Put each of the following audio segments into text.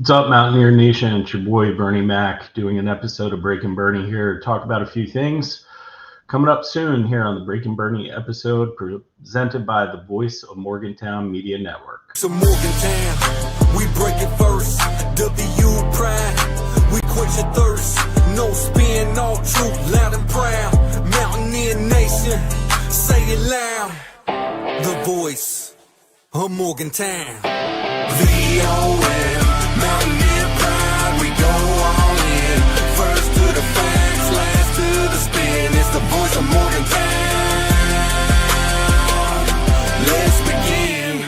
What's up, Mountaineer Nation? It's your boy Bernie Mac doing an episode of Breaking Bernie here to talk about a few things. Coming up soon here on the Breaking Bernie episode presented by the Voice of Morgantown Media Network. So Morgantown, we break it first. WVU pride, we quench your thirst. No spin, all truth, loud and proud. Mountaineer Nation, say it loud. The Voice of Morgantown. VOM. Mountaineer pride, we go all in. First to the facts, last to the spin. It's the Voice of Morgantown. Let's begin.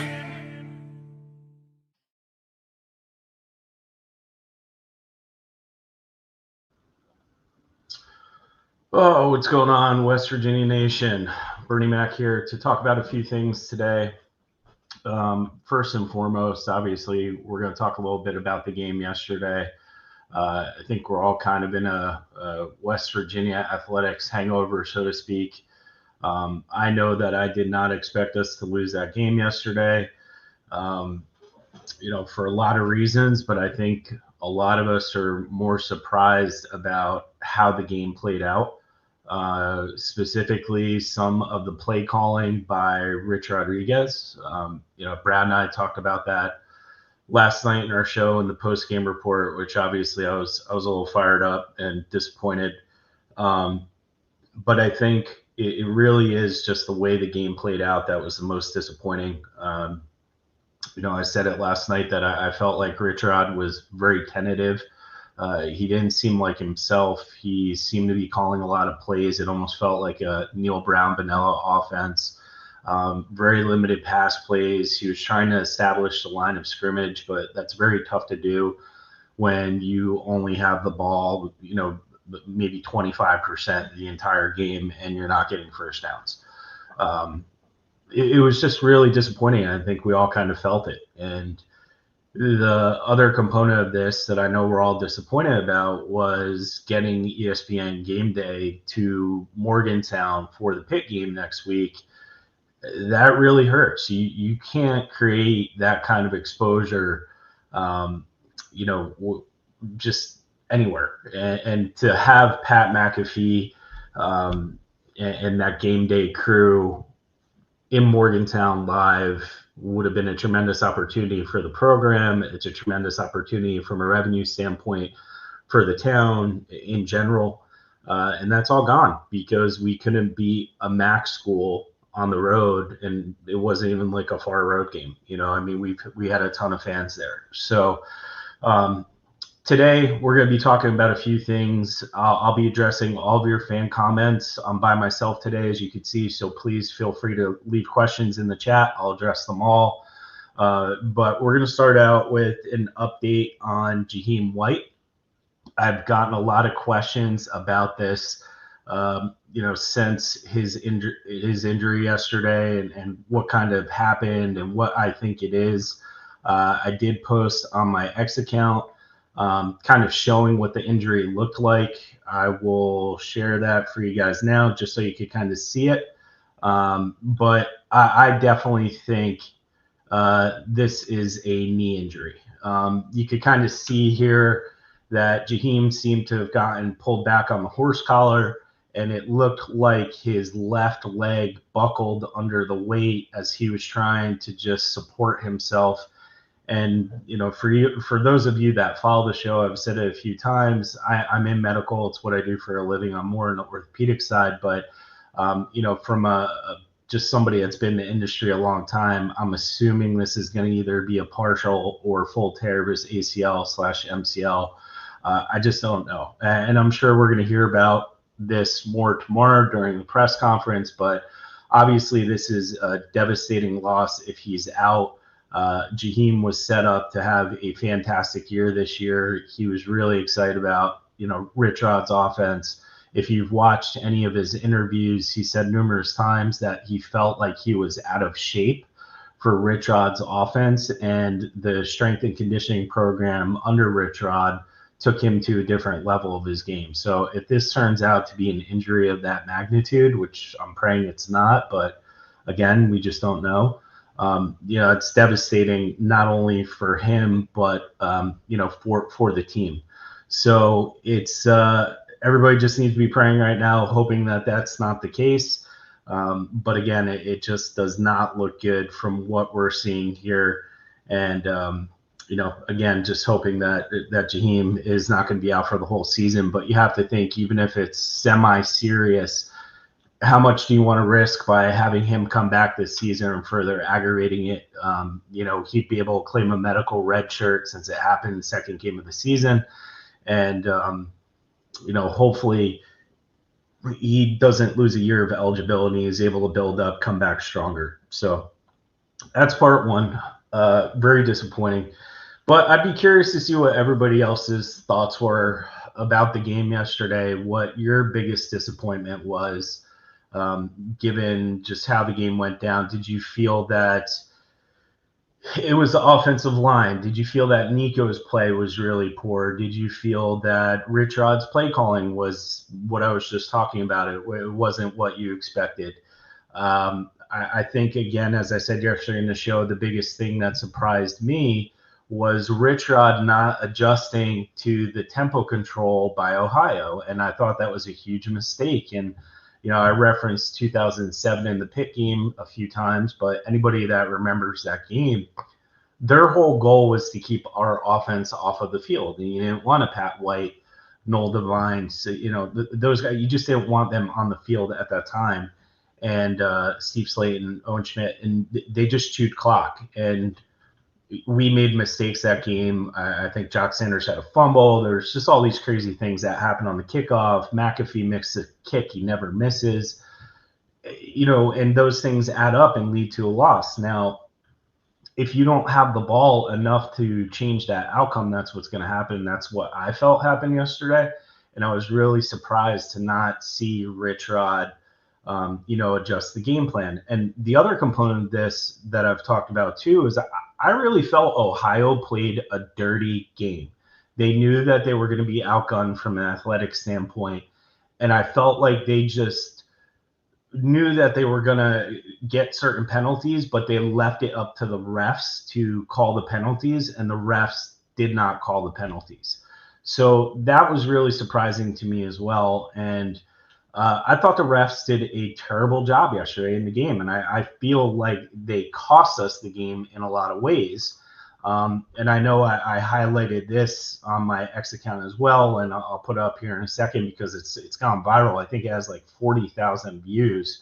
Oh, what's going on, West Virginia Nation? Bernie Mac here to talk about a few things today. First and foremost, obviously, we're going to talk a little bit about the game yesterday. I think we're all kind of in a West Virginia athletics hangover, so to speak. I know that I did not expect us to lose that game yesterday, for a lot of reasons, but I think a lot of us are more surprised about how the game played out. Specifically some of the play calling by Rich Rodriguez. Brad and I talked about that last night in our show in the post-game report, which obviously I was a little fired up and disappointed. But I think it really is just the way the game played out that was the most disappointing. I said it last night that I felt like Rich Rod was very tentative. He didn't seem like himself. He seemed to be calling a lot of plays. It almost felt like a Neil Brown vanilla offense. Very limited pass plays. He was trying to establish the line of scrimmage, but that's very tough to do when you only have the ball, maybe 25% the entire game and you're not getting first downs. It was just really disappointing. I think we all kind of felt it. And the other component of this that I know we're all disappointed about was getting ESPN Game Day to Morgantown for the Pitt game next week. That really hurts. You can't create that kind of exposure, just anywhere. And to have Pat McAfee and that Game Day crew in Morgantown live would have been a tremendous opportunity for the program. It's a tremendous opportunity from a revenue standpoint for the town in general. And that's all gone because we couldn't beat a MAC school on the road, and it wasn't even like a far road game. We had a ton of fans there. So today we're going to be talking about a few things. I'll be addressing all of your fan comments. I'm by myself today, as you can see, so please feel free to leave questions in the chat. I'll address them all. But we're going to start out with an update on Jaheim White. I've gotten a lot of questions about this, since his injury yesterday and what kind of happened and what I think it is. I did post on my X account kind of showing what the injury looked like. I will share that for you guys now just so you can kind of see it. But I definitely think this is a knee injury. You could kind of see here that Jaheim seemed to have gotten pulled back on the horse collar, and it looked like his left leg buckled under the weight as he was trying to just support himself. And, for those of you that follow the show, I've said it a few times, I'm in medical. It's what I do for a living. I'm more on the orthopedic side, but, from just somebody that's been in the industry a long time, I'm assuming this is going to either be a partial or full tear of his ACL/MCL. I just don't know. And I'm sure we're going to hear about this more tomorrow during the press conference, but obviously this is a devastating loss if he's out. Jaheim was set up to have a fantastic year this year. He was really excited about, Rich Rod's offense. If you've watched any of his interviews, he said numerous times that he felt like he was out of shape for Rich Rod's offense, and the strength and conditioning program under Rich Rod took him to a different level of his game. So if this turns out to be an injury of that magnitude, which I'm praying it's not, but again, we just don't know, It's devastating not only for him, but, for the team. So it's everybody just needs to be praying right now, hoping that that's not the case. But again, it just does not look good from what we're seeing here. And, again, just hoping that Jaheim is not going to be out for the whole season. But you have to think, even if it's semi-serious, how much do you want to risk by having him come back this season and further aggravating it? He'd be able to claim a medical red shirt since it happened in the second game of the season. And, hopefully he doesn't lose a year of eligibility, is able to build up, come back stronger. So that's part one. Very disappointing. But I'd be curious to see what everybody else's thoughts were about the game yesterday, what your biggest disappointment was, given just how the game went down. Did you feel that it was the offensive line? Did you feel that Nico's play was really poor? Did you feel that Rich Rod's play calling was what I was just talking about? It wasn't what you expected. I think, again, as I said yesterday in the show, the biggest thing that surprised me was Rich Rod not adjusting to the tempo control by Ohio. And I thought that was a huge mistake. And, I referenced 2007 in the Pitt game a few times, but anybody that remembers that game, their whole goal was to keep our offense off of the field. And you didn't want to Pat White, Noel Devine, so, those guys, you just didn't want them on the field at that time. And Steve Slayton, Owen Schmidt, and they just chewed clock. And we made mistakes that game. I think Jock Sanders had a fumble. There's just all these crazy things that happen on the kickoff. McAfee missed a kick he never misses. And those things add up and lead to a loss. Now, if you don't have the ball enough to change that outcome, that's what's going to happen. That's what I felt happened yesterday. And I was really surprised to not see Rich Rod adjust the game plan. And the other component of this that I've talked about too is I really felt Ohio played a dirty game. They knew that they were going to be outgunned from an athletic standpoint. And I felt like they just knew that they were going to get certain penalties, but they left it up to the refs to call the penalties, and the refs did not call the penalties. So that was really surprising to me as well. And I thought the refs did a terrible job yesterday in the game, and I feel like they cost us the game in a lot of ways. And I know I highlighted this on my X account as well, and I'll put it up here in a second because it's gone viral. I think it has like 40,000 views.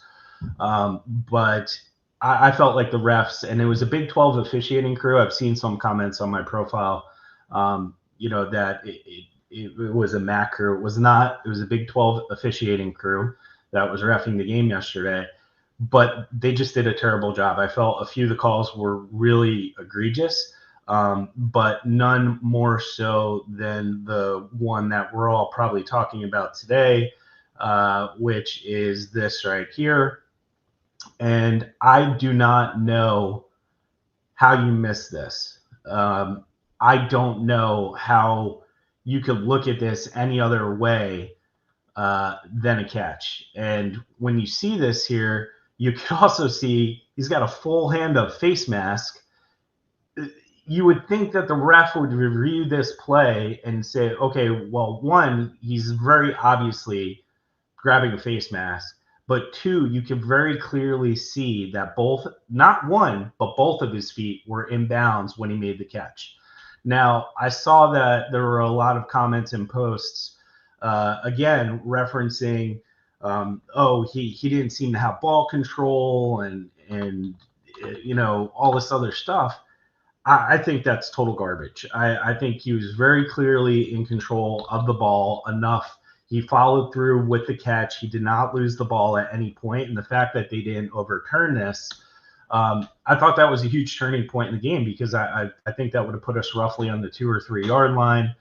But I felt like the refs, and it was a Big 12 officiating crew. I've seen some comments on my profile, that it was a MAC crew. It was not. It was a Big 12 officiating crew that was reffing the game yesterday. But they just did a terrible job. I felt a few of the calls were really egregious, but none more so than the one that we're all probably talking about today, which is this right here. And I do not know how you missed this. I don't know how you could look at this any other way than a catch. And when you see this here, you can also see he's got a full hand of face mask. You would think that the ref would review this play and say, okay, well, one, he's very obviously grabbing a face mask. But two, you can very clearly see that both, not one, but both of his feet were in bounds when he made the catch. Now, I saw that there were a lot of comments and posts, again, referencing, he didn't seem to have ball control and all this other stuff. I think that's total garbage. I think he was very clearly in control of the ball enough. He followed through with the catch. He did not lose the ball at any point. And the fact that they didn't overturn this, I thought that was a huge turning point in the game, because I think that would have put us roughly on the 2 or 3 yard line.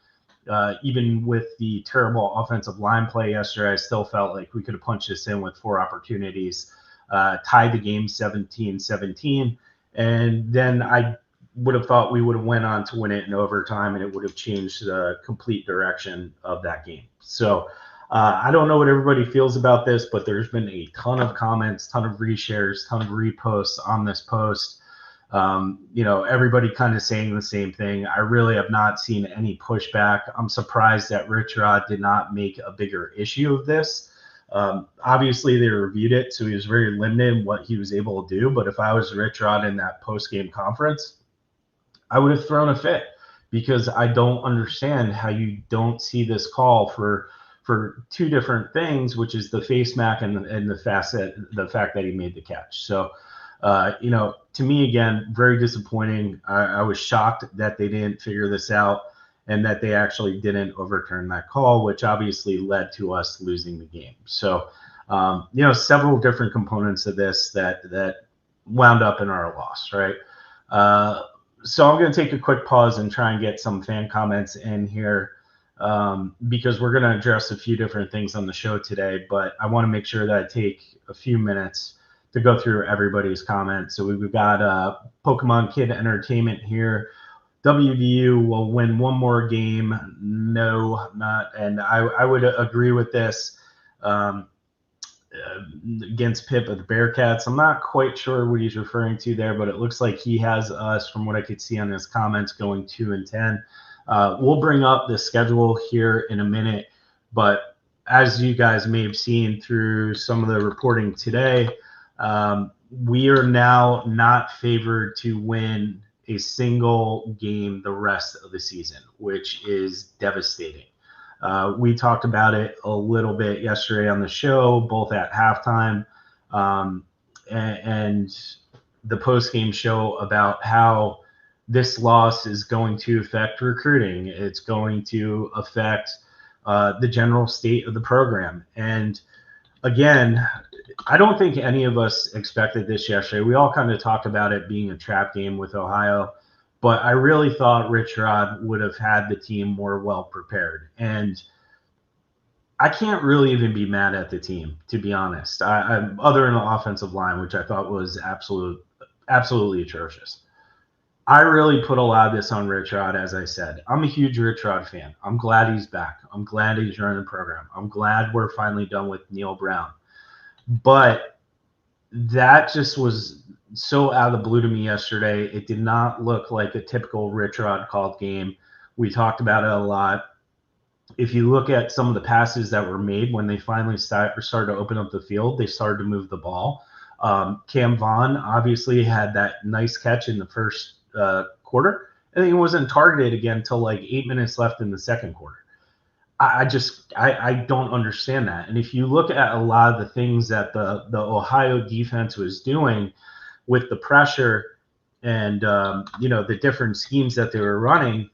Even with the terrible offensive line play yesterday, I still felt like we could have punched this in with 4 opportunities, tied the game 17-17. And then I would have thought we would have went on to win it in overtime, and it would have changed the complete direction of that game. So I don't know what everybody feels about this, but there's been a ton of comments, ton of reshares, ton of reposts on this post. Everybody kind of saying the same thing. I really have not seen any pushback. I'm surprised that Rich Rod did not make a bigger issue of this. Obviously, they reviewed it, so he was very limited in what he was able to do. But if I was Rich Rod in that post-game conference, I would have thrown a fit, because I don't understand how you don't see this call for two different things, which is the face mask and the fact that he made the catch. So, to me, again, very disappointing. I was shocked that they didn't figure this out and that they actually didn't overturn that call, which obviously led to us losing the game. So, several different components of this that wound up in our loss, right? So I'm going to take a quick pause and try and get some fan comments in here, because we're going to address a few different things on the show today, but I want to make sure that I take a few minutes to go through everybody's comments. So we've got Pokemon Kid Entertainment here. WVU will win one more game. No, not. And I would agree with this. Against Pip of the Bearcats. I'm not quite sure what he's referring to there, but it looks like he has us, from what I could see on his comments, going 2-10. We'll bring up the schedule here in a minute, but as you guys may have seen through some of the reporting today, we are now not favored to win a single game the rest of the season, which is devastating. We talked about it a little bit yesterday on the show, both at halftime and the post-game show, about how this loss is going to affect recruiting. It's going to affect the general state of the program. And again, I don't think any of us expected this yesterday. We all kind of talked about it being a trap game with Ohio, but I really thought Rich Rod would have had the team more well prepared. And I can't really even be mad at the team, to be honest. Other than the offensive line, which I thought was absolutely atrocious. I really put a lot of this on Rich Rod, as I said. I'm a huge Rich Rod fan. I'm glad he's back. I'm glad he's running the program. I'm glad we're finally done with Neil Brown. But that just was so out of the blue to me yesterday. It did not look like a typical Rich Rod called game. We talked about it a lot. If you look at some of the passes that were made when they finally started to open up the field, they started to move the ball. Cam Vaughn obviously had that nice catch in the first quarter, and he wasn't targeted again until like 8 minutes left in the second quarter. I don't understand that. And if you look at a lot of the things that the Ohio defense was doing with the pressure and the different schemes that they were running,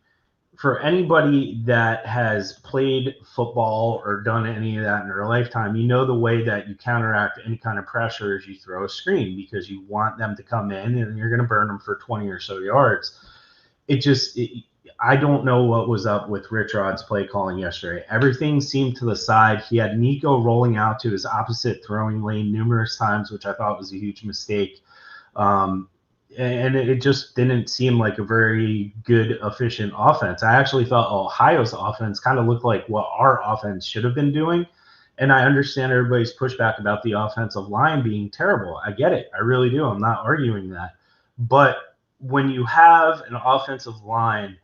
for anybody that has played football or done any of that in their lifetime, the way that you counteract any kind of pressure is you throw a screen, because you want them to come in and you're going to burn them for 20 or so yards. I don't know what was up with Rich Rod's play calling yesterday. Everything seemed to the side. He had Nico rolling out to his opposite throwing lane numerous times, which I thought was a huge mistake. And it just didn't seem like a very good, efficient offense. I actually thought Ohio's offense kind of looked like what our offense should have been doing. And I understand everybody's pushback about the offensive line being terrible. I get it. I really do. I'm not arguing that. But when you have an offensive line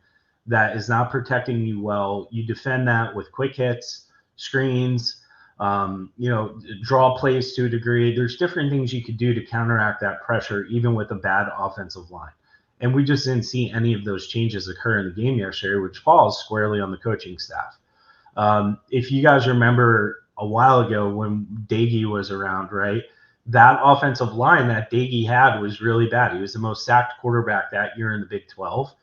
that is not protecting you well, you defend that with quick hits, screens, draw plays to a degree. There's different things you could do to counteract that pressure, even with a bad offensive line. And we just didn't see any of those changes occur in the game yesterday, which falls squarely on the coaching staff. If you guys remember a while ago when Daggy was around, right, that offensive line that Daggy had was really bad. He was the most sacked quarterback that year in the Big 12.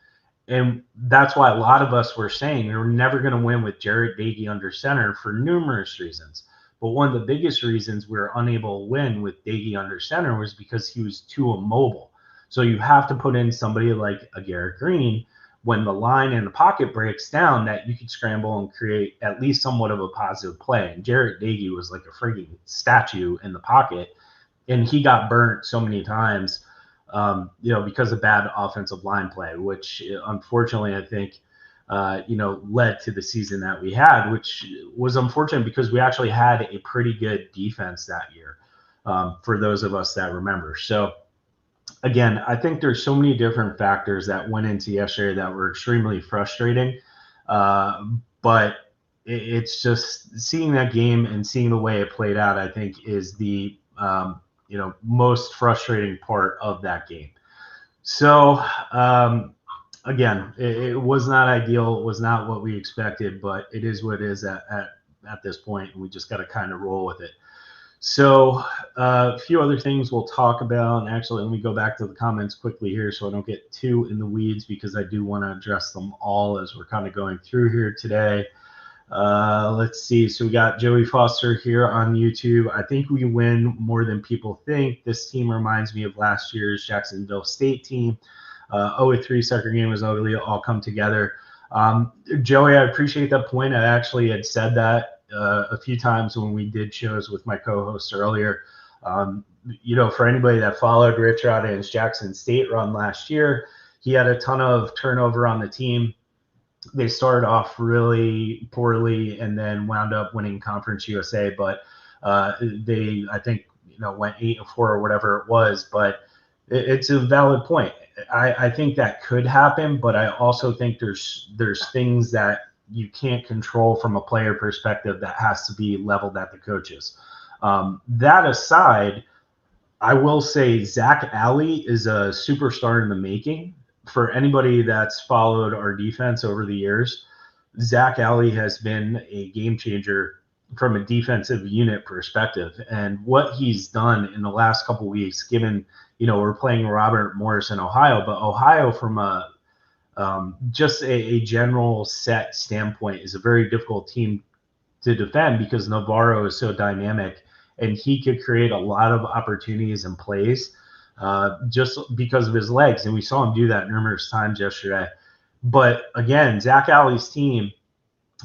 And that's why a lot of us were saying we were never going to win with Jarrett Daggy under center for numerous reasons. But one of the biggest reasons we were unable to win with Daggy under center was because he was too immobile. So you have to put in somebody like a Garrett Green when the line in the pocket breaks down, that you could scramble and create at least somewhat of a positive play. And Jarrett Daggy was like a freaking statue in the pocket, and he got burnt so many times. Because of bad offensive line play, which unfortunately I think, led to the season that we had, which was unfortunate because we actually had a pretty good defense that year, for those of us that remember. So again, I think there's so many different factors that went into yesterday that were extremely frustrating. But it's just seeing that game and seeing the way it played out, I think, is the most frustrating part of that game. So again, it was not ideal. It was not what we expected, but it is what it is at this point, and we just got to kind of roll with it. So a few other things we'll talk about. And actually, let me go back to the comments quickly here so I don't get too in the weeds, because I do want to address them all as we're kind of going through here today. Let's see. So we got Joey Foster here on YouTube. I think we win more than people think. This team reminds me of last year's Jacksonville State team. 0-3 soccer game was ugly. All come together. Joey, I appreciate that point. I actually had said that a few times when we did shows with my co-hosts earlier. For anybody that followed Rich Rodden's Jackson State run last year, he had a ton of turnover on the team. They started off really poorly and then wound up winning Conference USA, but they, I think, went 8-4 or whatever it was. But it's a valid point. I think that could happen, but I also think there's things that you can't control from a player perspective that has to be leveled at the coaches. That aside, I will say Zach Alley is a superstar in the making. For anybody that's followed our defense over the years, Zach Alley has been a game changer from a defensive unit perspective. And what he's done in the last couple of weeks, given, we're playing Robert Morris in Ohio, but Ohio from a just a general set standpoint is a very difficult team to defend because Navarro is so dynamic and he could create a lot of opportunities and plays just because of his legs. And we saw him do that numerous times yesterday. But again, Zach Alley's team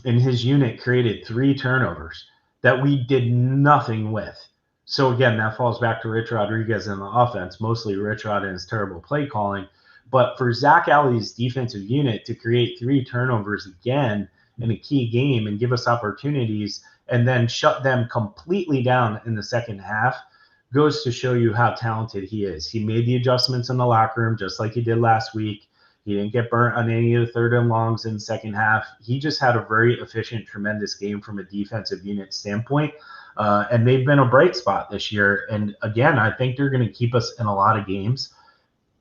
and his unit created 3 turnovers that we did nothing with. So again, that falls back to Rich Rodriguez in the offense, mostly Rich Rod and his terrible play calling. But for Zach Alley's defensive unit to create 3 turnovers again in a key game and give us opportunities and then shut them completely down in the second half goes to show you how talented he is. He made the adjustments in the locker room just like he did last week. He didn't get burnt on any of the third and longs in the second half. He just had a very efficient, tremendous game from a defensive unit standpoint. And they've been a bright spot this year. And again, I think they're going to keep us in a lot of games.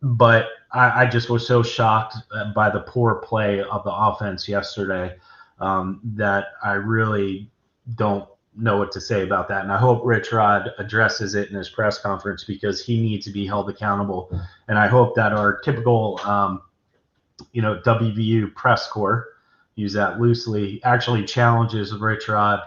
But I just was so shocked by the poor play of the offense yesterday that I really don't know what to say about that. And I hope Rich Rod addresses it in his press conference because he needs to be held accountable. And I hope that our typical, WVU press corps, use that loosely, actually challenges Rich Rod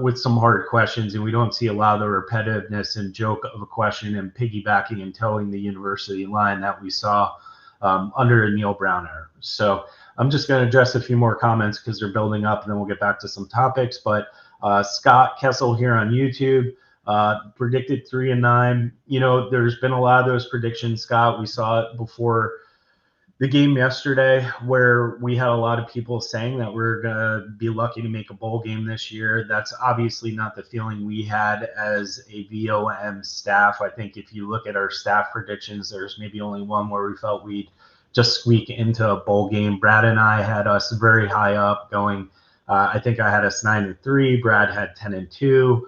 with some hard questions, and we don't see a lot of the repetitiveness and joke of a question and piggybacking and towing the university line that we saw under the Neil Brown era. So I'm just going to address a few more comments because they're building up, and then we'll get back to some topics. But Scott Kessel here on YouTube predicted 3-9. There's been a lot of those predictions, Scott. We saw it before the game yesterday where we had a lot of people saying that we're going to be lucky to make a bowl game this year. That's obviously not the feeling we had as a VOM staff. I think if you look at our staff predictions, there's maybe only one where we felt we'd just squeak into a bowl game. Brad and I had us very high up going. I think I had us 9-3. Brad had 10-2.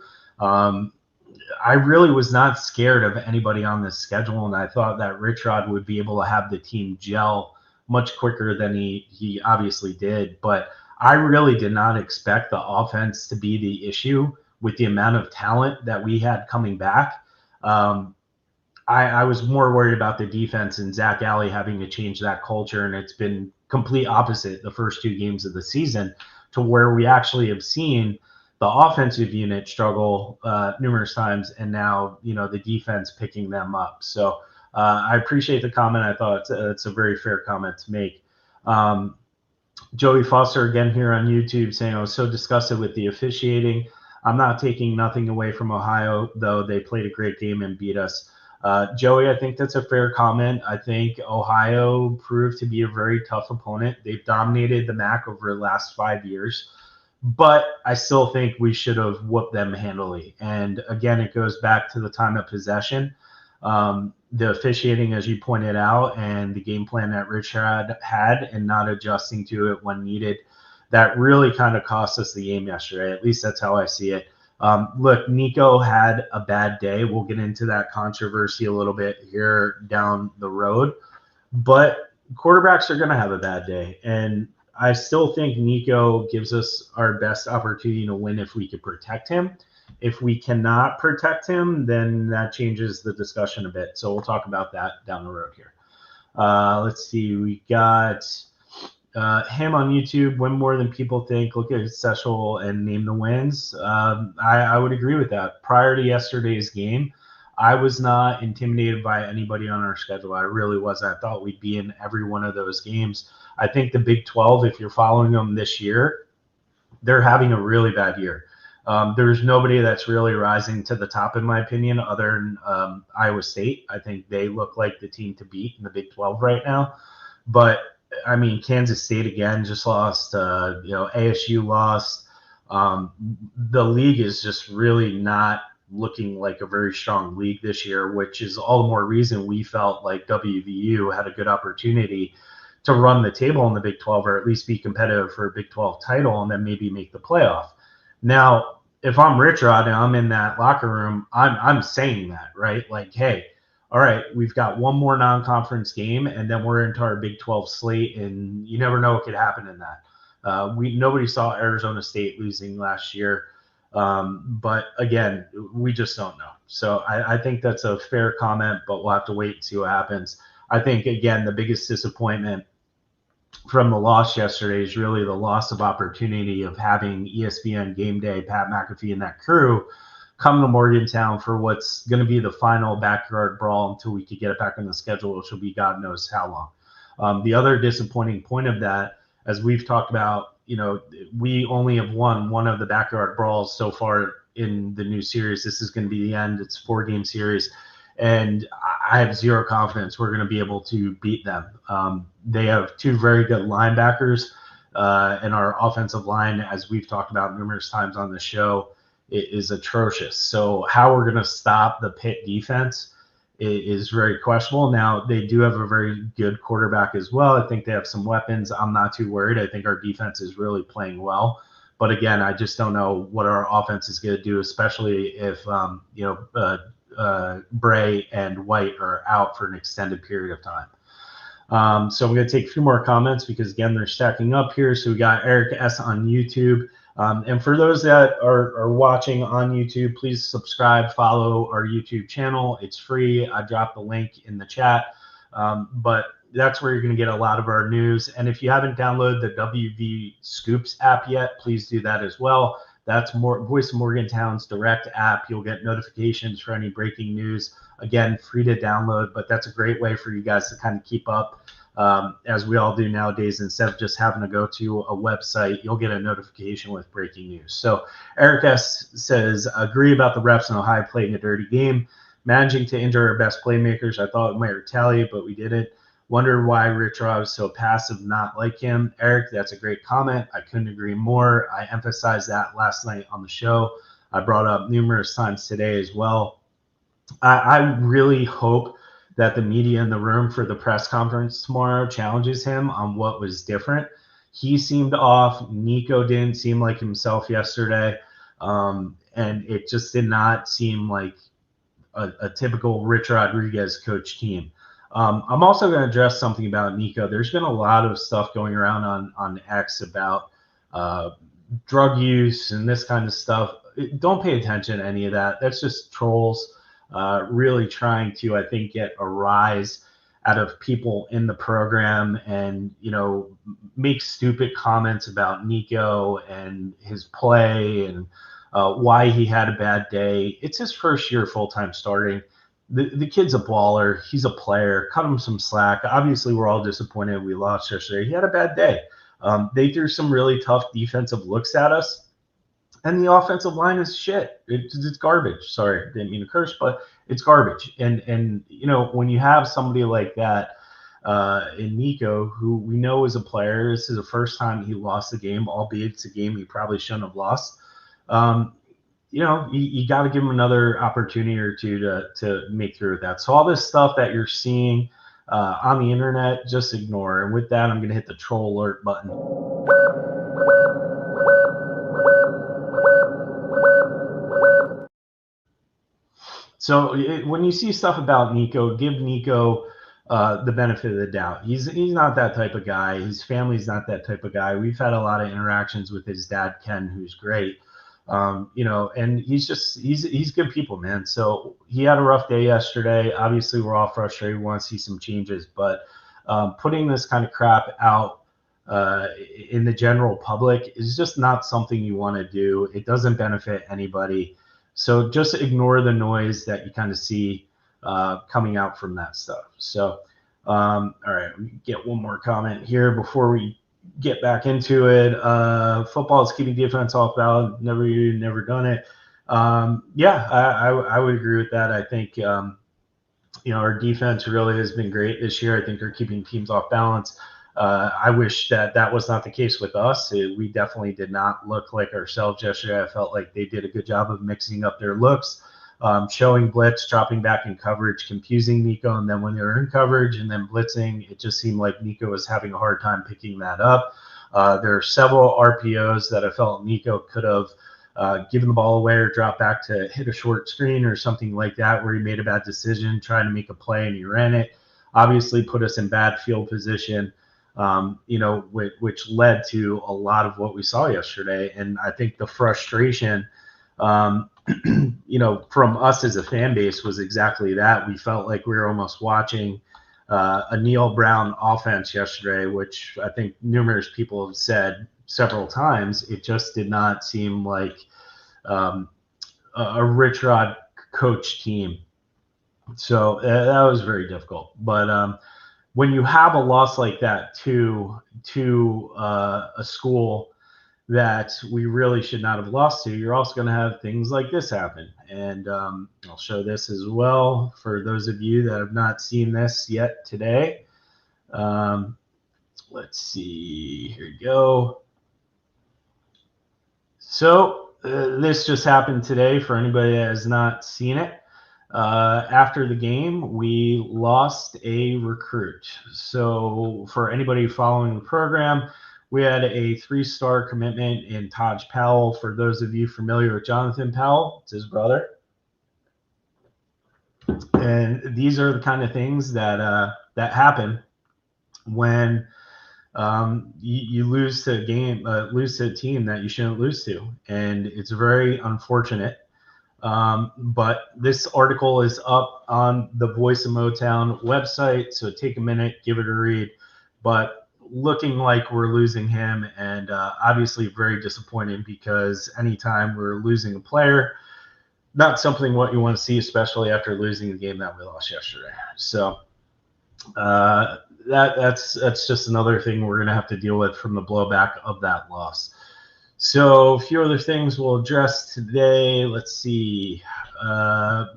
I really was not scared of anybody on this schedule, and I thought that Rich Rod would be able to have the team gel much quicker than he obviously did. But I really did not expect the offense to be the issue with the amount of talent that we had coming back. I was more worried about the defense and Zach Alley having to change that culture, and it's been complete opposite the first 2 games of the season to where we actually have seen the offensive unit struggle numerous times, and now the defense picking them up. So I appreciate the comment. I thought it's a very fair comment to make. Joey Foster again here on YouTube saying, I was so disgusted with the officiating. I'm not taking nothing away from Ohio, though they played a great game and beat us. Joey, I think that's a fair comment. I think Ohio proved to be a very tough opponent. They've dominated the MAC over the last 5 years. But I still think we should have whooped them handily. And again, it goes back to the time of possession. The officiating, as you pointed out, and the game plan that Rich had and not adjusting to it when needed, that really kind of cost us the game yesterday. At least that's how I see it. Look, Nico had a bad day. We'll get into that controversy a little bit here down the road. But quarterbacks are going to have a bad day. And I still think Nico gives us our best opportunity to win if we could protect him. If we cannot protect him, then that changes the discussion a bit. So we'll talk about that down the road here. Let's see. We got him on YouTube. Win more than people think. Look at his special and name the wins. I would agree with that. Prior to yesterday's game, I was not intimidated by anybody on our schedule. I really wasn't. I thought we'd be in every one of those games. I think the Big 12, if you're following them this year, they're having a really bad year. There's nobody that's really rising to the top, in my opinion, other than Iowa State. I think they look like the team to beat in the Big 12 right now. But, I mean, Kansas State, again, just lost. ASU lost. The league is just really not looking like a very strong league this year, which is all the more reason we felt like WVU had a good opportunity to run the table in the Big 12, or at least be competitive for a Big 12 title and then maybe make the playoff. Now, if I'm Rich Rod and I'm in that locker room, I'm saying that, right? Like, hey, all right, we've got one more non-conference game, and then we're into our Big 12 slate, and you never know what could happen in that. Nobody saw Arizona State losing last year. But again, we just don't know. So I think that's a fair comment, but we'll have to wait and see what happens. I think, again, the biggest disappointment from the loss yesterday is really the loss of opportunity of having ESPN Game Day, Pat McAfee and that crew come to Morgantown for what's going to be the final backyard brawl until we could get it back on the schedule, which will be God knows how long. The other disappointing point of that, as we've talked about, we only have won one of the backyard brawls so far in the new series. This is going to be the end. It's a 4-game series. And I have zero confidence we're going to be able to beat them. They have two very good linebackers, and our offensive line, as we've talked about numerous times on the show, is atrocious. So how we're going to stop the Pitt defense is very questionable. Now, they do have a very good quarterback as well. I think they have some weapons. I'm not too worried. I think our defense is really playing well. But again, I just don't know what our offense is going to do, especially if Bray and White are out for an extended period of time. So I'm going to take a few more comments because, again, they're stacking up here. So we got Eric S. on YouTube. And for those that are watching on YouTube, please subscribe, follow our YouTube channel. It's free. I dropped the link in the chat. But that's where you're going to get a lot of our news. And if you haven't downloaded the WV Scoops app yet, please do that as well. That's Voice of Morgantown's direct app. You'll get notifications for any breaking news. Again, free to download, but that's a great way for you guys to kind of keep up as we all do nowadays. Instead of just having to go to a website, you'll get a notification with breaking news. So Eric S. says, agree about the refs in Ohio playing a dirty game. Managing to injure our best playmakers. I thought we might retaliate, but we didn't. Wonder why Rich Rod was so passive, not like him. Eric, that's a great comment. I couldn't agree more. I emphasized that last night on the show. I brought up numerous times today as well. I really hope that the media in the room for the press conference tomorrow challenges him on what was different. He seemed off. Nico didn't seem like himself yesterday. And it just did not seem like a typical Rich Rodriguez coach team. I'm also going to address something about Nico. There's been a lot of stuff going around on X about drug use and this kind of stuff. Don't pay attention to any of that. That's just trolls really trying to, I think, get a rise out of people in the program and, make stupid comments about Nico and his play and why he had a bad day. It's his first year full-time starting. The kid's a baller. He's a player. Cut him some slack. Obviously, we're all disappointed we lost yesterday. He had a bad day. They threw some really tough defensive looks at us, and the offensive line is shit. It's garbage. Sorry, didn't mean to curse, but it's garbage. And when you have somebody like that in Nico, who we know is a player, this is the first time he lost the game, albeit it's a game he probably shouldn't have lost. you got to give him another opportunity or two to make through with that. So all this stuff that you're seeing on the internet, just ignore. And with that, I'm going to hit the troll alert button. So when you see stuff about Nico, give Nico the benefit of the doubt. He's not that type of guy. His family's not that type of guy. We've had a lot of interactions with his dad, Ken, who's great. And he's good people, man. So he had a rough day yesterday. Obviously, we're all frustrated. We want to see some changes, but putting this kind of crap out in the general public is just not something you want to do. It doesn't benefit anybody. So just ignore the noise that you kind of see coming out from that stuff. So, all right, we get one more comment here before we get back into it. Football is keeping defense off balance. Never done it. Yeah, I would agree with that. I think our defense really has been great this year. I think they're keeping teams off balance. I wish that was not the case with us. We definitely did not look like ourselves yesterday. I felt like they did a good job of mixing up their looks, showing blitz, dropping back in coverage, confusing Nico, and then when they were in coverage and then blitzing, it just seemed like Nico was having a hard time picking that up. There are several RPOs that I felt Nico could have given the ball away or dropped back to hit a short screen or something like that where he made a bad decision trying to make a play and he ran it. Obviously put us in bad field position. Which led to a lot of what we saw yesterday. And I think the frustration, from us as a fan base was exactly that. We felt like we were almost watching a Neil Brown offense yesterday, which I think numerous people have said several times. It just did not seem like a Rich Rod coach team. So that was very difficult. But when you have a loss like that to a school that we really should not have lost to, you're also going to have things like this happen. And I'll show this as well for those of you that have not seen this yet today. Let's see. Here we go. So this just happened today for anybody that has not seen it. After the game, we lost a recruit. So for anybody following the program, we had a 3-star commitment in Taj Powell. For those of you familiar with Jonathan Powell, it's his brother. And these are the kind of things that happen when you lose to a team that you shouldn't lose to. And it's very unfortunate. But this article is up on the Voice of Motown website, so take a minute, give it a read. But looking like we're losing him, and obviously very disappointing because anytime we're losing a player, not something what you want to see, especially after losing the game that we lost yesterday. So that's just another thing we're going to have to deal with from the blowback of that loss. So a few other things we'll address today. Let's see. I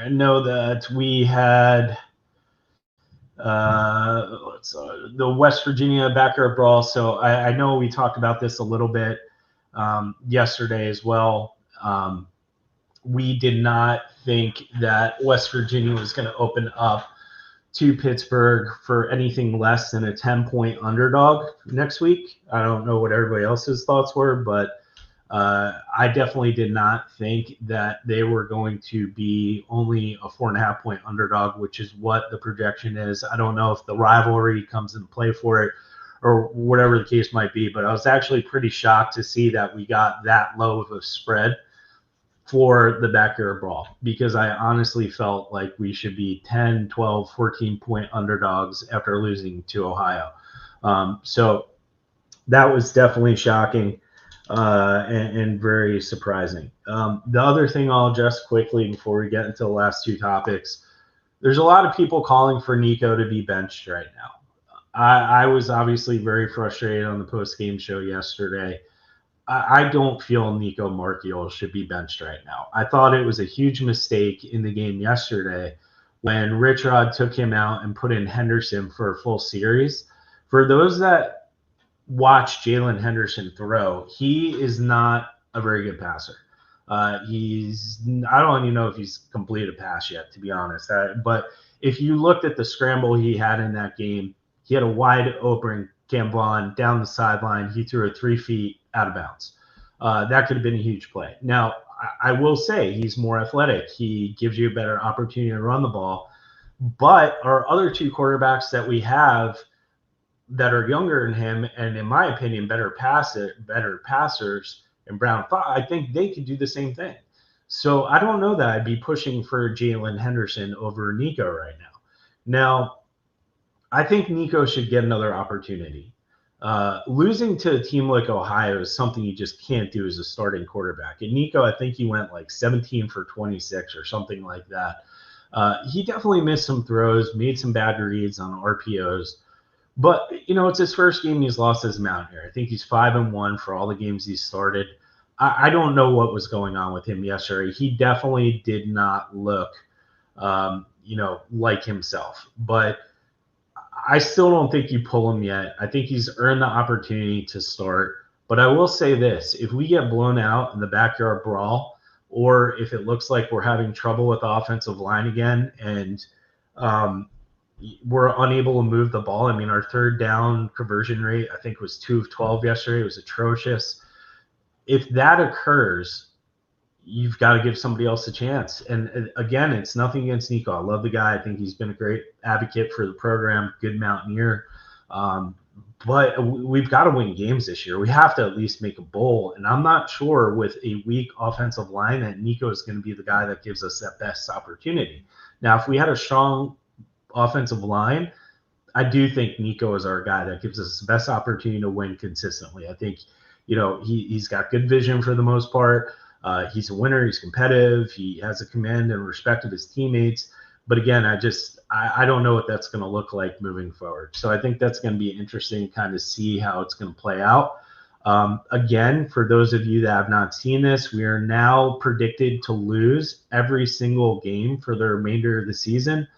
know that we had the West Virginia backyard brawl. So I know we talked about this a little bit yesterday as well. We did not think that West Virginia was going to open up to Pittsburgh for anything less than a 10-point underdog next week. I don't know what everybody else's thoughts were, but I definitely did not think that they were going to be only a 4.5-point underdog, which is what the projection is. I don't know if the rivalry comes into play for it or whatever the case might be, but I was actually pretty shocked to see that we got that low of a spread for the backyard brawl, because I honestly felt like we should be 10, 12, 14-point underdogs after losing to Ohio. So that was definitely shocking and very surprising. The other thing I'll address quickly before we get into the last two topics, there's a lot of people calling for Nico to be benched right now. I was obviously very frustrated on the post-game show yesterday. I don't feel Nico Marchiol should be benched right now. I thought it was a huge mistake in the game yesterday when Rich Rod took him out and put in Henderson for a full series. For those that watch Jalen Henderson throw, he is not a very good passer. I don't even know if he's completed a pass yet, to be honest. But if you looked at the scramble he had in that game, he had a wide open Cam Vaughn down the sideline. He threw it 3 feet out of bounds. That could have been a huge play. Now, I will say he's more athletic. He gives you a better opportunity to run the ball. But our other two quarterbacks that we have that are younger than him, and in my opinion, better passers, and Brown, I think they could do the same thing. So I don't know that I'd be pushing for Jalen Henderson over Nico right now. Now, I think Nico should get another opportunity. Losing to a team like Ohio is something you just can't do as a starting quarterback. And Nico, I think he went like 17 for 26 or something like that. He definitely missed some throws, made some bad reads on RPOs. But, it's his first game he's lost as Mountaineer. I think he's 5-1 for all the games he's started. I don't know what was going on with him yesterday. He definitely did not look, like himself. But I still don't think you pull him yet. I think he's earned the opportunity to start. But I will say this. If we get blown out in the backyard brawl, or if it looks like we're having trouble with the offensive line again and we're unable to move the ball. I mean, our third down conversion rate, I think, was 2 of 12 yesterday. It was atrocious. If that occurs, you've got to give somebody else a chance. And again, it's nothing against Nico. I love the guy. I think he's been a great advocate for the program, good Mountaineer. But we've got to win games this year. We have to at least make a bowl. And I'm not sure with a weak offensive line that Nico is going to be the guy that gives us that best opportunity. Now, if we had a strong offensive line, I do think Nico is our guy that gives us the best opportunity to win consistently. I think, he's got good vision for the most part. He's a winner. He's competitive. He has a command and respect of his teammates. But again, I don't know what that's going to look like moving forward. So I think that's going to be interesting to kind of see how it's going to play out. Again, for those of you that have not seen this, we are now predicted to lose every single game for the remainder of the season.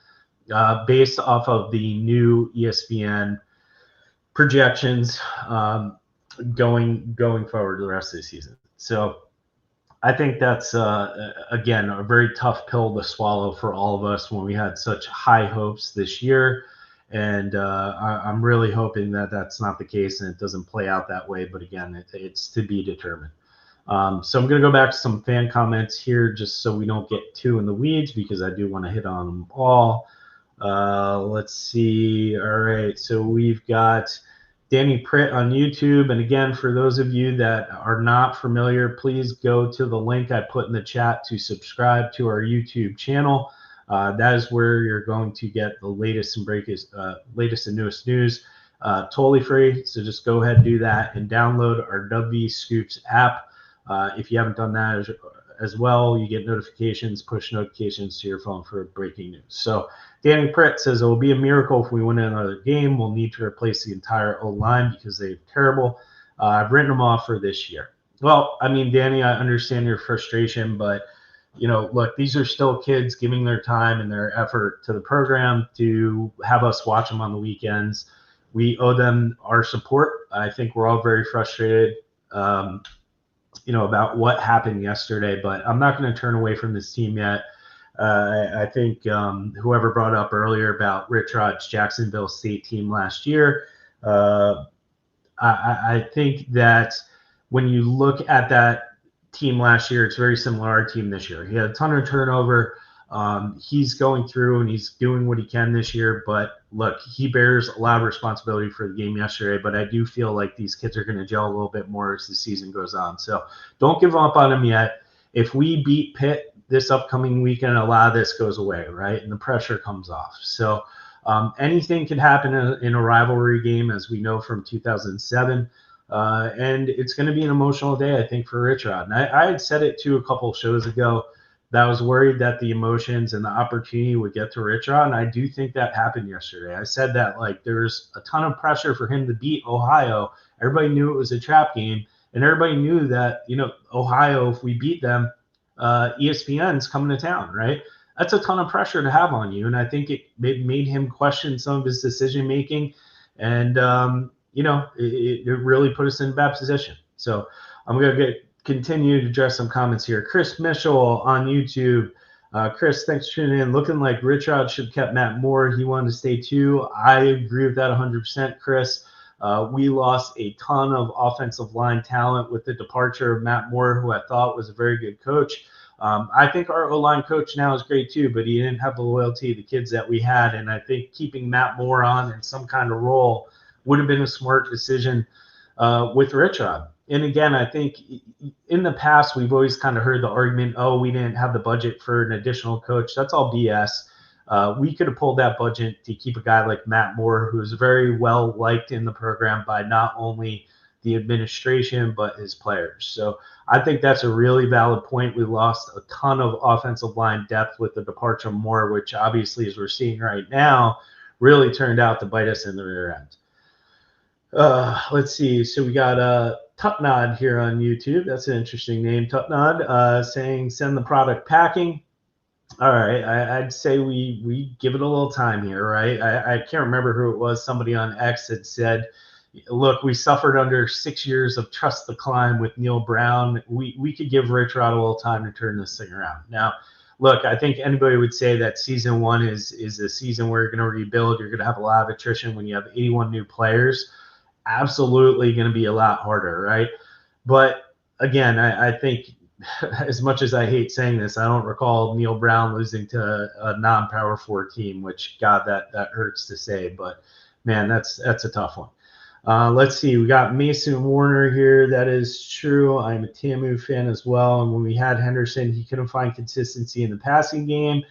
Based off of the new ESPN projections going forward the rest of the season. So I think that's, again, a very tough pill to swallow for all of us when we had such high hopes this year. And I'm really hoping that that's not the case and it doesn't play out that way. But again, it's to be determined. So I'm going to go back to some fan comments here just so we don't get too in the weeds because I do want to hit on them all. Let's see. All right. So we've got Danny Pritt on YouTube. And again, for those of you that are not familiar, please go to the link I put in the chat to subscribe to our YouTube channel. That is where you're going to get the latest and newest news, totally free. So just go ahead and do that and download our WV Scoops app. If you haven't done that as well, you get notifications, push notifications to your phone for breaking news. So Danny Pritt says it will be a miracle if we win another game. We'll need to replace the entire O-line because they're terrible. I've written them off for this year. Well, I mean, Danny, I understand your frustration, but look, these are still kids giving their time and their effort to the program to have us watch them on the weekends. We owe them our support. I think we're all very frustrated, about what happened yesterday, but I'm not going to turn away from this team yet. I think whoever brought up earlier about Rich Rod's Jacksonville State team last year, I think that when you look at that team last year, it's very similar to our team this year. He had a ton of turnover. He's going through and he's doing what he can this year. But look, he bears a lot of responsibility for the game yesterday. But I do feel like these kids are going to gel a little bit more as the season goes on. So don't give up on him yet. If we beat Pitt this upcoming weekend, a lot of this goes away, right? And the pressure comes off. So anything can happen in a rivalry game, as we know from 2007. And it's going to be an emotional day, I think, for Rich Rod. And I had said it too a couple of shows ago that I was worried that the emotions and the opportunity would get to Rich Rod. And I do think that happened yesterday. I said that there's a ton of pressure for him to beat Ohio. Everybody knew it was a trap game. And everybody knew that, Ohio, if we beat them, ESPN's coming to town, right? That's a ton of pressure to have on you. And I think it made him question some of his decision making. And, it really put us in a bad position. So I'm going to continue to address some comments here. Chris Mitchell on YouTube. Chris, thanks for tuning in. Looking like Rich Rod should have kept Matt Moore. He wanted to stay too. I agree with that 100%, Chris. We lost a ton of offensive line talent with the departure of Matt Moore, who I thought was a very good coach. I think our O-line coach now is great too, but he didn't have the loyalty of the kids that we had. And I think keeping Matt Moore on in some kind of role would have been a smart decision with Rich Rod. And again, I think in the past, we've always kind of heard the argument, oh, we didn't have the budget for an additional coach. That's all BS. We could have pulled that budget to keep a guy like Matt Moore, who is very well liked in the program by not only the administration, but his players. So I think that's a really valid point. We lost a ton of offensive line depth with the departure of Moore, which obviously, as we're seeing right now, really turned out to bite us in the rear end. Let's see. So we got Tutnod here on YouTube. That's an interesting name, Tutnod, saying send the product packing. All right, I'd say we give it a little time here, right? I can't remember who it was. Somebody on X had said, look, we suffered under 6 years of trust the climb with Neil Brown. We could give Rich Rod a little time to turn this thing around. Now, look, I think anybody would say that season one is a season where you're going to rebuild. You're going to have a lot of attrition when you have 81 new players. Absolutely going to be a lot harder, right? But again, I think as much as I hate saying this, I don't recall Neil Brown losing to a non-Power 4 team, which, God, that hurts to say. But, man, that's a tough one. Let's see. We got Mason Warner here. That is true. I'm a Tamu fan as well. And when we had Henderson, he couldn't find consistency in the passing game.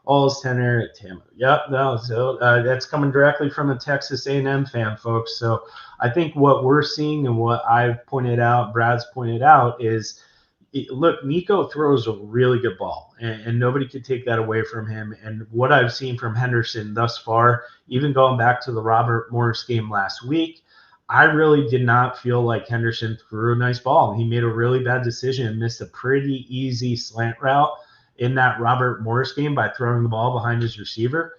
All his tenure at Tamu. Yep, no. So that's coming directly from a Texas A&M fan, folks. So I think what we're seeing and what I've pointed out, Brad's pointed out, is look, Nico throws a really good ball, and nobody could take that away from him. And what I've seen from Henderson thus far, even going back to the Robert Morris game last week, I really did not feel like Henderson threw a nice ball. He made a really bad decision and missed a pretty easy slant route in that Robert Morris game by throwing the ball behind his receiver.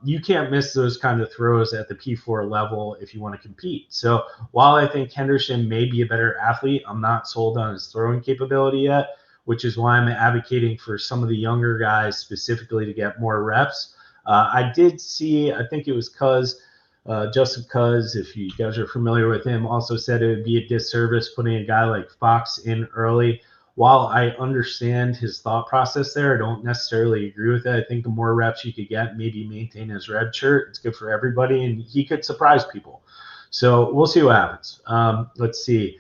You can't miss those kind of throws at the P4 level if you want to compete. So while I think Henderson may be a better athlete, I'm not sold on his throwing capability yet, which is why I'm advocating for some of the younger guys specifically to get more reps. I did see, I think it was Justin Cuz, if you guys are familiar with him, also said it would be a disservice putting a guy like Fox in early. While I understand his thought process there, I don't necessarily agree with it. I think the more reps you could get, maybe maintain his red shirt. It's good for everybody, and he could surprise people. So we'll see what happens. Let's see.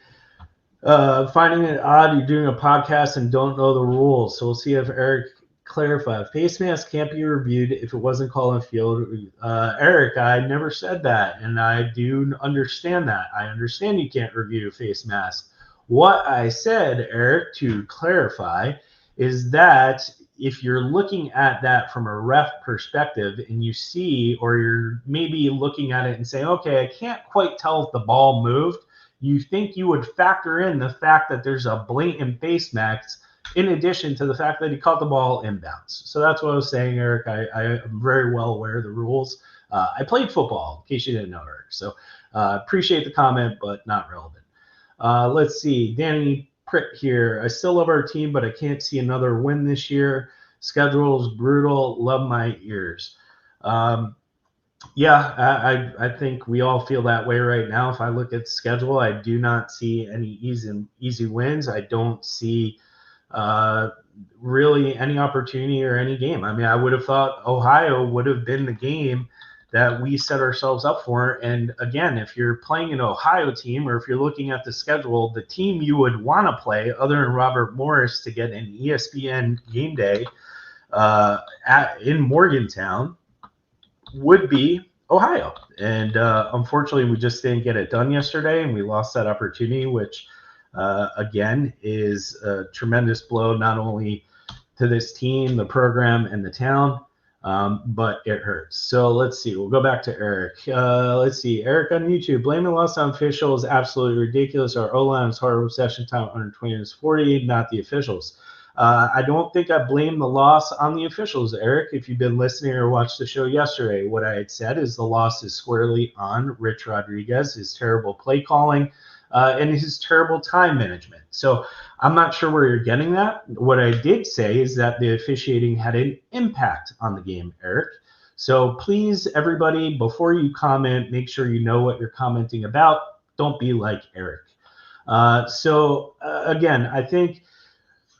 Finding it odd you're doing a podcast and don't know the rules. So we'll see if Eric clarifies. Face mask can't be reviewed if it wasn't called on field. Eric, I never said that, and I do understand that. I understand you can't review a face mask. What I said, Eric, to clarify, is that if you're looking at that from a ref perspective and you see, or you're maybe looking at it and say, okay, I can't quite tell if the ball moved, you think you would factor in the fact that there's a blatant face mask in addition to the fact that he caught the ball inbounds. So that's what I was saying, Eric. I am very well aware of the rules. I played football, in case you didn't know, Eric. So appreciate the comment, but not relevant. Let's see. Danny Pritt here. I still love our team, but I can't see another win this year. Schedule's brutal. Love my ears. Yeah, I think we all feel that way right now. If I look at the schedule, I do not see any easy wins. I don't see really any opportunity or any game. I mean, I would have thought Ohio would have been the game that we set ourselves up for. And again, if you're playing an Ohio team, or if you're looking at the schedule, the team you would want to play other than Robert Morris to get an ESPN game day in Morgantown would be Ohio. And unfortunately, we just didn't get it done yesterday, and we lost that opportunity, which again is a tremendous blow, not only to this team, the program, and the town, but it hurts. So let's see. We'll go back to Eric. Let's see. Eric on YouTube. Blaming the loss on officials is absolutely ridiculous. Our O-line is hard reception time 120 to 40, not the officials. I don't think I blame the loss on the officials, Eric. If you've been listening or watched the show yesterday, what I had said is the loss is squarely on Rich Rodriguez, his terrible play calling. and his terrible time management. So I'm not sure where you're getting that. What I did say is that the officiating had an impact on the game, Eric. So please, everybody, before you comment, make sure you know what you're commenting about. Don't be like Eric. Again, I think,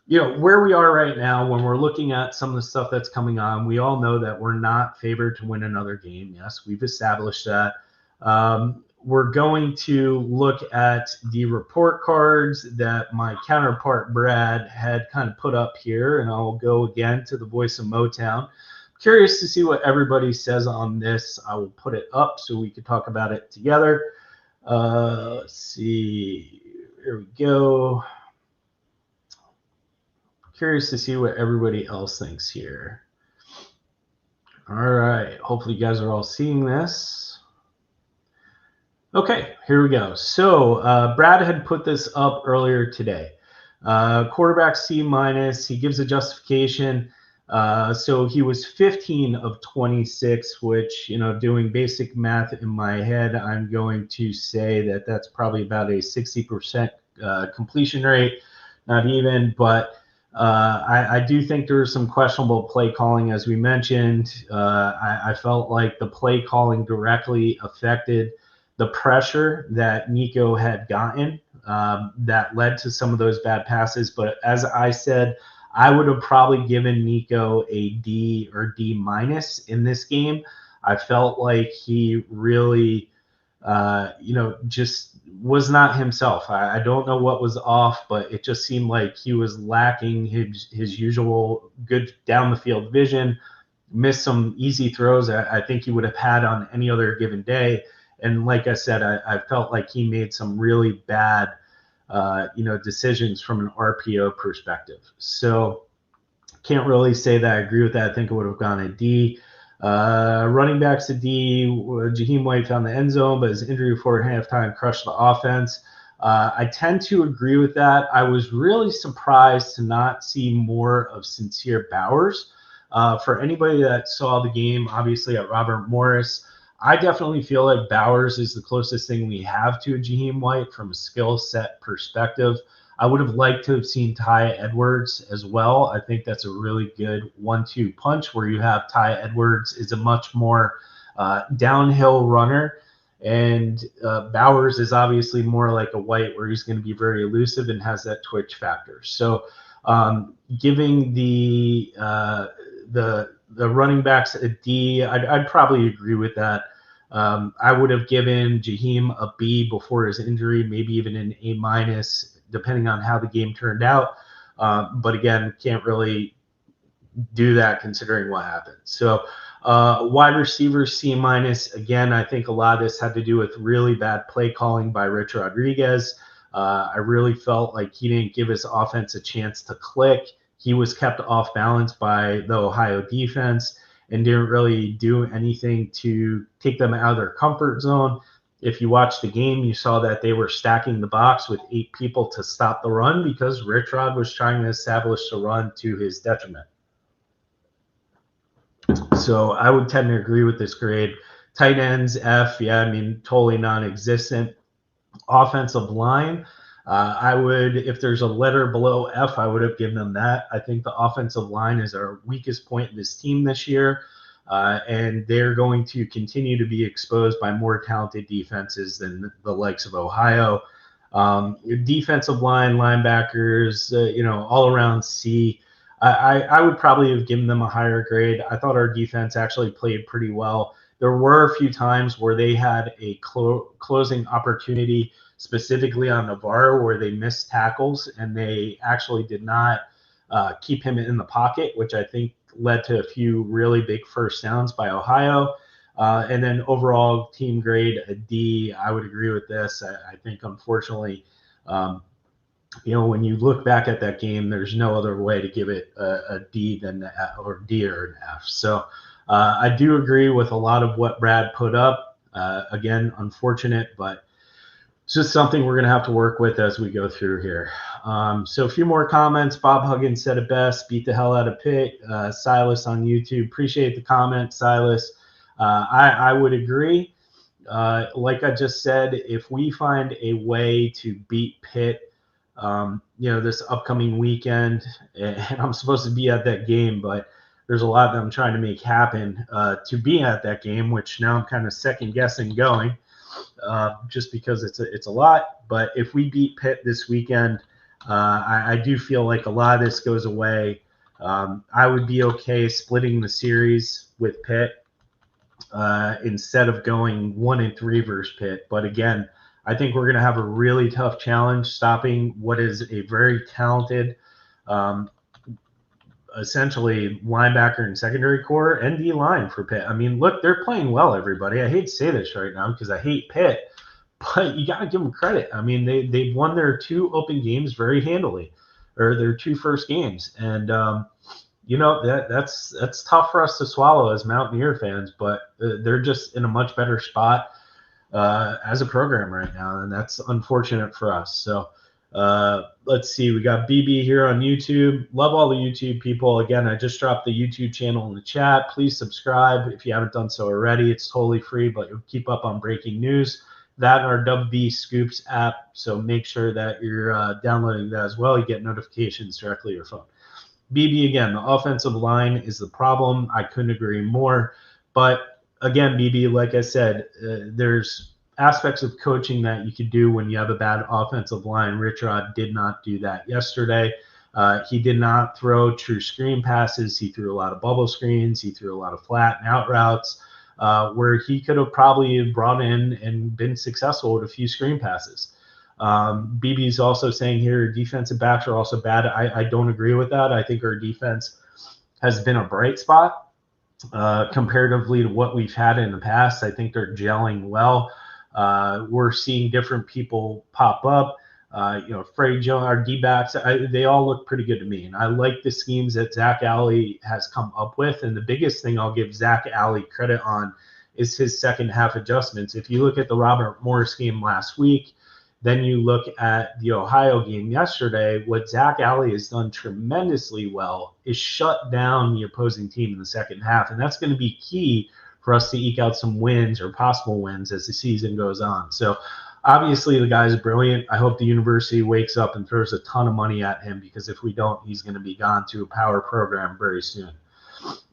where we are right now, when we're looking at some of the stuff that's coming on, we all know that we're not favored to win another game. Yes, we've established that. We're going to look at the report cards that my counterpart Brad had kind of put up here, and I'll go again to the voice of Motown. Curious to see what everybody says on this. I will put it up so we can talk about it together. Let's see. Here we go. Curious to see what everybody else thinks here. All right. Hopefully you guys are all seeing this. Okay, here we go. So Brad had put this up earlier today. Quarterback C-. He gives a justification. So he was 15 of 26, which, doing basic math in my head, I'm going to say that that's probably about a 60% completion rate, not even. But I do think there was some questionable play calling, as we mentioned. I felt like the play calling directly affected the pressure that Nico had gotten that led to some of those bad passes. But as I said, I would have probably given Nico a D or D- in this game. I felt like he really, just was not himself. I don't know what was off, but it just seemed like he was lacking his usual good down the field vision, missed some easy throws I think he would have had on any other given day. And like I said, I felt like he made some really bad, decisions from an RPO perspective. So can't really say that I agree with that. I think it would have gone a D. Running backs a D. Jaheim White found the end zone, but his injury before halftime crushed the offense. I tend to agree with that. I was really surprised to not see more of Sincere Bowers. For anybody that saw the game, obviously at Robert Morris, I definitely feel like Bowers is the closest thing we have to a Jaheim White from a skill set perspective. I would have liked to have seen Ty Edwards as well. I think that's a really good 1-2 punch where you have Ty Edwards is a much more downhill runner, and Bowers is obviously more like a White where he's going to be very elusive and has that twitch factor. So giving the running backs a D, I'd probably agree with that. I would have given Jaheim a B before his injury, maybe even an A-, depending on how the game turned out. But again, can't really do that considering what happened. So wide receivers C-. Again, I think a lot of this had to do with really bad play calling by Rich Rodriguez. I really felt like he didn't give his offense a chance to click. He was kept off balance by the Ohio defense and didn't really do anything to take them out of their comfort zone. If you watched the game, you saw that they were stacking the box with 8 people to stop the run because Rich Rod was trying to establish the run to his detriment. So I would tend to agree with this grade. Tight ends, F, totally non-existent. Offensive line, I would, if there's a letter below F, I would have given them that. I think the offensive line is our weakest point in this team this year, and they're going to continue to be exposed by more talented defenses than the likes of Ohio. Defensive line, linebackers, all around C. I would probably have given them a higher grade. I thought our defense actually played pretty well. There were a few times where they had a closing opportunity, specifically on Navarro, where they missed tackles and they actually did not keep him in the pocket, which I think led to a few really big first downs by Ohio. And then overall team grade, a D. I would agree with this. I think, unfortunately, when you look back at that game, there's no other way to give it a D than an F, or D or an F. So I do agree with a lot of what Brad put up. Again, unfortunate, but it's just something we're going to have to work with as we go through here. So a few more comments. Bob Huggins said it best, beat the hell out of Pitt. Silas on YouTube, appreciate the comment, Silas. I would agree. like I just said, if we find a way to beat Pitt, this upcoming weekend, and I'm supposed to be at that game, but there's a lot that I'm trying to make happen to be at that game, which now I'm kind of second guessing going, just because it's a lot. But if we beat Pitt this weekend, I do feel like a lot of this goes away. I would be okay splitting the series with Pitt instead of going 1-3 versus Pitt. But again, I think we're going to have a really tough challenge stopping what is a very talented, essentially linebacker and secondary core and D line for Pitt. I mean, look, they're playing well, everybody. I hate to say this right now because I hate Pitt, but you got to give them credit. I mean, they've won their 2 open games very handily, or their 2 first games. And, that's tough for us to swallow as Mountaineer fans, but they're just in a much better spot as a program right now, and that's unfortunate for us. So let's see. We got BB here on YouTube. Love all the YouTube people. Again, I just dropped the YouTube channel in the chat. Please subscribe if you haven't done so already. It's totally free, but you'll keep up on breaking news. That and our WV Scoops app, so make sure that you're downloading that as well. You get notifications directly to your phone. BB, again, the offensive line is the problem. I couldn't agree more. But again, BB, like I said, there's aspects of coaching that you could do when you have a bad offensive line. Rich Rod did not do that yesterday. He did not throw true screen passes. He threw a lot of bubble screens. He threw a lot of flat and out routes where he could have probably brought in and been successful with a few screen passes. BB's also saying here defensive backs are also bad. I don't agree with that. I think our defense has been a bright spot comparatively to what we've had in the past. I think they're gelling well. We're seeing different people pop up. Freddie Jones, our D-backs, they all look pretty good to me. And I like the schemes that Zach Alley has come up with. And the biggest thing I'll give Zach Alley credit on is his second half adjustments. If you look at the Robert Morris game last week, then you look at the Ohio game yesterday, what Zach Alley has done tremendously well is shut down the opposing team in the second half. And that's going to be key for us to eke out some wins or possible wins as the season goes on. So obviously the guy's brilliant. I hope the university wakes up and throws a ton of money at him, because if we don't, he's going to be gone to a power program very soon.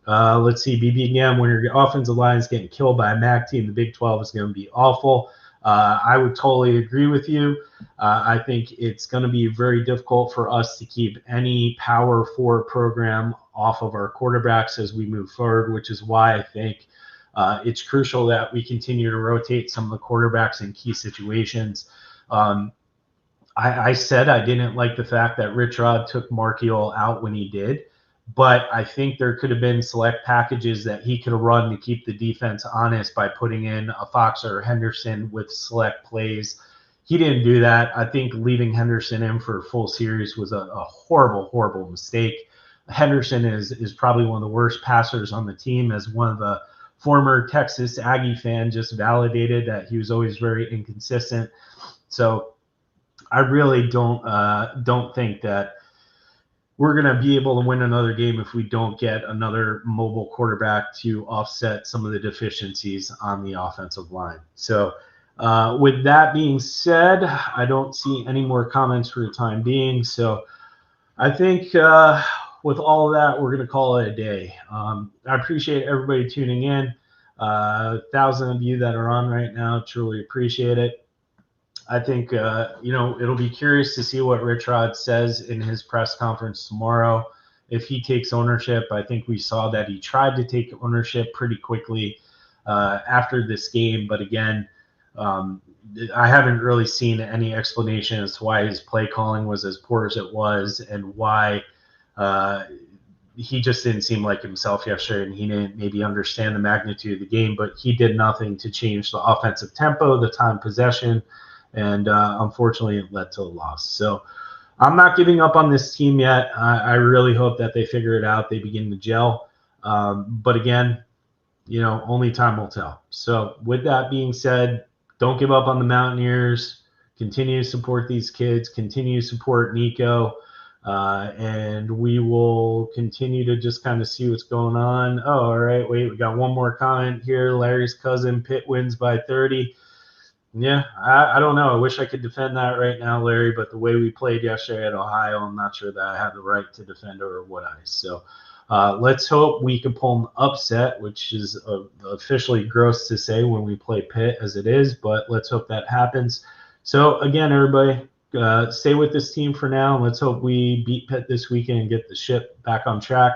Let's see, BB again, when your offensive line is getting killed by a MAC team, the Big 12 is going to be awful. I would totally agree with you. I think it's going to be very difficult for us to keep any Power 4 program off of our quarterbacks as we move forward, which is why I think it's crucial that we continue to rotate some of the quarterbacks in key situations. I said I didn't like the fact that Rich Rod took Markiel out when he did, but I think there could have been select packages that he could have run to keep the defense honest by putting in a Fox or Henderson with select plays. He didn't do that. I think leaving Henderson in for a full series was a horrible, horrible mistake. Henderson is probably one of the worst passers on the team. As one of the former Texas Aggie fan just validated that he was always very inconsistent. So I really don't think that we're going to be able to win another game if we don't get another mobile quarterback to offset some of the deficiencies on the offensive line. So with that being said, I don't see any more comments for the time being. So I think with all of that, we're going to call it a day. I appreciate everybody tuning in. 1,000 of you that are on right now, truly appreciate it. I think, it'll be curious to see what Rich Rod says in his press conference tomorrow. If he takes ownership, I think we saw that he tried to take ownership pretty quickly after this game. But again, I haven't really seen any explanation as to why his play calling was as poor as it was, and why he just didn't seem like himself yesterday, and he didn't maybe understand the magnitude of the game. But he did nothing to change the offensive tempo, the time possession, and unfortunately it led to a loss. So I'm not giving up on this team yet. I really hope that they figure it out, they begin to gel. But again, only time will tell. So with that being said, don't give up on the Mountaineers. Continue to support these kids. Continue to support Nico. And we will continue to just kind of see what's going on. Oh, all right, wait, we got one more comment here. Larry's cousin, Pitt wins by 30. Yeah, I don't know. I wish I could defend that right now, Larry, but the way we played yesterday at Ohio, I'm not sure that I have the right to defend or what I. So let's hope we can pull an upset, which is officially gross to say when we play Pitt as it is, but let's hope that happens. So again, everybody, stay with this team for now. Let's hope we beat Pitt this weekend and get the ship back on track.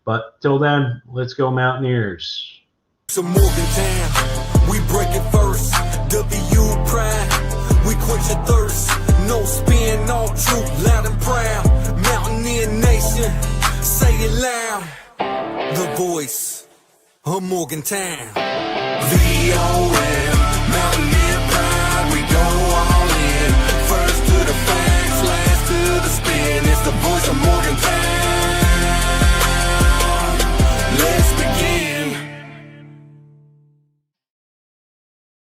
But till then, let's go Mountaineers. Some Morgantown, we break it first. WVU pride, we quench your thirst. No spin, all truth, loud and proud. Mountaineer nation, say it loud. The voice of Morgantown. VOS.